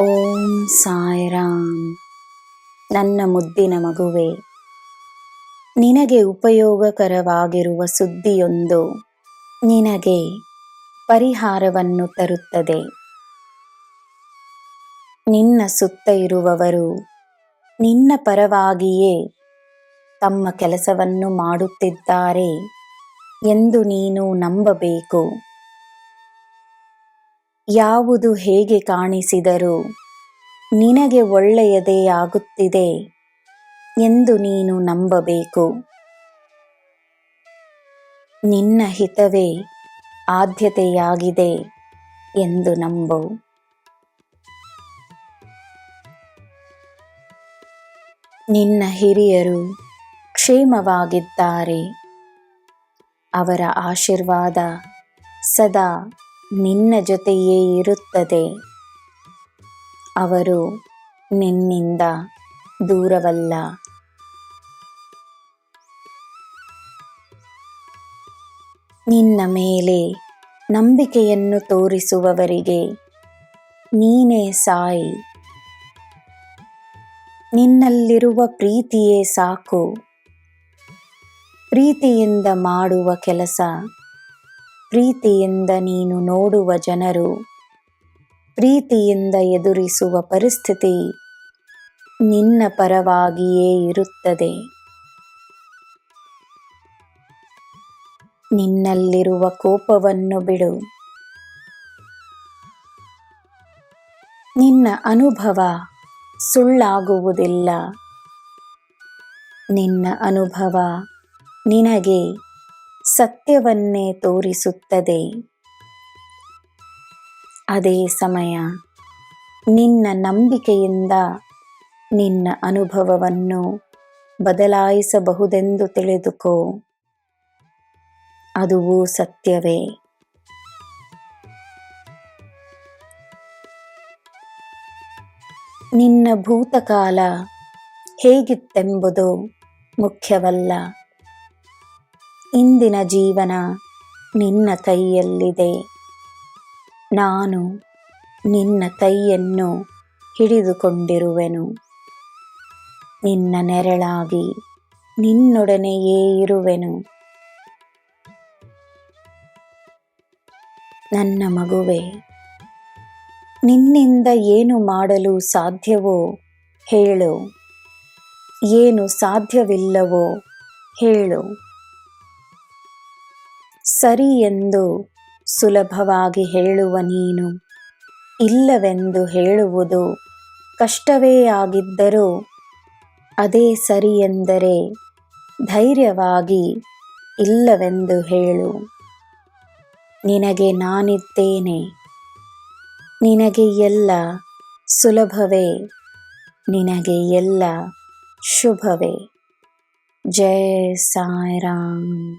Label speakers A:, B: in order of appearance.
A: ಓಂ ಸಾಯಿರಾಮ್. ನನ್ನ ಮುದ್ದಿನ ಮಗುವೆ, ನಿನಗೆ ಉಪಯೋಗಕರವಾಗಿರುವ ಸುದ್ದಿಯೊಂದು ನಿನಗೆ ಪರಿಹಾರವನ್ನು ತರುತ್ತದೆ. ನಿನ್ನ ಸುತ್ತ ಇರುವವರು ನಿನ್ನ ಪರವಾಗಿಯೇ ತಮ್ಮ ಕೆಲಸವನ್ನು ಮಾಡುತ್ತಿದ್ದಾರೆ ಎಂದು ನೀನು ನಂಬಬೇಕು. ಯಾವುದು ಹೇಗೆ ಕಾಣಿಸಿದರೂ ನಿನಗೆ ಒಳ್ಳೆಯದೇ ಆಗುತ್ತಿದೆ ಎಂದು ನೀನು ನಂಬಬೇಕು. ನಿನ್ನ ಹಿತವೇ ಆದ್ಯತೆಯಾಗಿದೆ ಎಂದು ನಂಬು. ನಿನ್ನ ಹಿರಿಯರು ಕ್ಷೇಮವಾಗಿದ್ದಾರೆ. ಅವರ ಆಶೀರ್ವಾದ ಸದಾ ನಿನ್ನ ಜೊತೆಯೇ ಇರುತ್ತದೆ. ಅವರು ನಿನ್ನಿಂದ ದೂರವಲ್ಲ. ನಿನ್ನ ಮೇಲೆ ನಂಬಿಕೆಯನ್ನು ತೋರಿಸುವವರಿಗೆ ನೀನೇ ಸಾಯಿ. ನಿನ್ನಲ್ಲಿರುವ ಪ್ರೀತಿಯೇ ಸಾಕು. ಪ್ರೀತಿಯಿಂದ ಮಾಡುವ ಕೆಲಸ, ಪ್ರೀತಿಯಿಂದ ನೀನು ನೋಡುವ ಜನರು, ಪ್ರೀತಿಯಿಂದ ಎದುರಿಸುವ ಪರಿಸ್ಥಿತಿ ನಿನ್ನ ಪರವಾಗಿಯೇ ಇರುತ್ತದೆ. ನಿನ್ನಲ್ಲಿರುವ ಕೋಪವನ್ನು ಬಿಡು. ನಿನ್ನ ಅನುಭವ ಸುಳ್ಳಾಗುವುದಿಲ್ಲ. ನಿನ್ನ ಅನುಭವ ನಿನಗೆ ಸತ್ಯವನ್ನೇ ತೋರಿಸುತ್ತದೆ. ಅದೇ ಸಮಯ ನಿನ್ನ ನಂಬಿಕೆಯಿಂದ ನಿನ್ನ ಅನುಭವವನ್ನು ಬದಲಾಯಿಸಬಹುದೆಂದು ತಿಳಿದುಕೋ. ಅದುವೂ ಸತ್ಯವೇ. ನಿನ್ನ ಭೂತಕಾಲ ಹೇಗಿತ್ತೆಂಬುದು ಮುಖ್ಯವಲ್ಲ. ಇಂದಿನ ಜೀವನ ನಿನ್ನ ಕೈಯಲ್ಲಿದೆ. ನಾನು ನಿನ್ನ ಕೈಯನ್ನು ಹಿಡಿದುಕೊಂಡಿರುವೆನು. ನಿನ್ನ ನೆರಳಾಗಿ ನಿನ್ನೊಡನೆಯೇ ಇರುವೆನು. ನನ್ನ ಮಗುವೆ, ನಿನ್ನಿಂದ ಏನು ಮಾಡಲು ಸಾಧ್ಯವೋ ಹೇಳು. ಏನು ಸಾಧ್ಯವಿಲ್ಲವೋ ಹೇಳು. ಸರಿ ಎಂದು ಸುಲಭವಾಗಿ ಹೇಳುವ ನೀನು ಇಲ್ಲವೆಂದು ಹೇಳುವುದು ಕಷ್ಟವೇ ಆಗಿದ್ದರೂ ಅದೇ ಸರಿ ಎಂದರೆ ಧೈರ್ಯವಾಗಿ ಇಲ್ಲವೆಂದು ಹೇಳು. ನಿನಗೆ ನಾನಿದ್ದೇನೆ. ನಿನಗೆ ಎಲ್ಲ ಸುಲಭವೇ. ನಿನಗೆ ಎಲ್ಲ ಶುಭವೇ. ಜೈ ಸಾಯಿರಾಮ್.